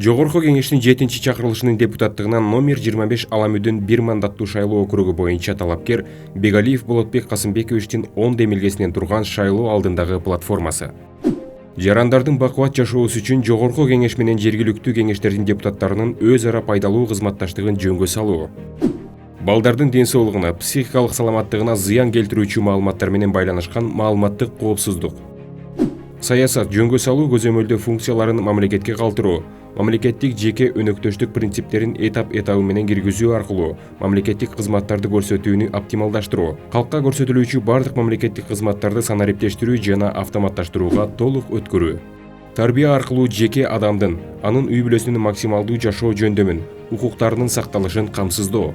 Жогорку кеңештин 7-чи чакырылышынын депутаттыгынан номер 25 Аламүдүн 1 мандаттуу шайлоо округу боюнча талапкер Бегалиев Болотбек Касымбековичтин 10 демилгесинен турган шайлоо алдындагы платформасы. Жарандардын бакубат жашоосу үчүн жогорку кеңеш менен жергиликтүү кеңештердин депутаттарынын өз ара пайдалуу кызматташтыгын жөнгө салуу. Балдардын ден соолугуна, психикалык саламаттыгына зыян келтирүүчү маалыматтар менен байланышкан маалыматтык коопсуздук. Саясат жөнгө салуу көзөмөлдөө функцияларын мамлекетке калтыруу, мамлекеттик жеке өнөктөштүк принциптерин этап-этабы менен киргизүү аркылуу мамлекеттик кызматтарды көрсөтүүнү оптималдаштыруу, калкка көрсөтүлүүчү бардык мамлекеттик кызматтарды санариптештирүү жана автоматташтырууга толук өткөрүү. Тарбия аркылуу жеке адамдын, анын үй бүлөсүнүн максималдуу жашоо жөндөмүн, укуктарынын сакталышын камсыздоо.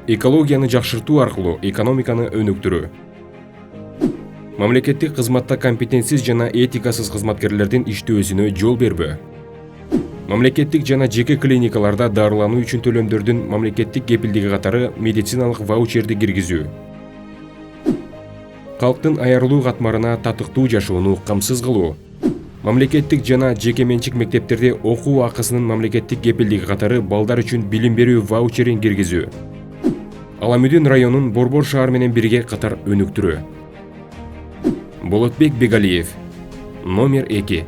Экологияны жакшыртуу аркылуу экономиканы өнүктүрүү. Мамлекеттик кызматта компетенсиз жана этикасыз кызматкерлердин иштөөсүнө жол бербөө. Мамлекеттик жана жеке клиникаларда дарылануу үчүн төлөмдөрдүн мамлекеттик кепилдиги катары медициналык ваучерди киргизүү. Калктын аярлуу катмарына татыктуу жашоону камсыз кылуу. Мамлекеттик жана жеке менчик мектептерде окуу акысынын мамлекеттик кепилдиги катары балдар үчүн билим берүү ваучерин киргизүү. Аламүдүн районун Борбор шаар менен бирге катар өнүктүрүү. Болотбек Бегалиев, номер 2.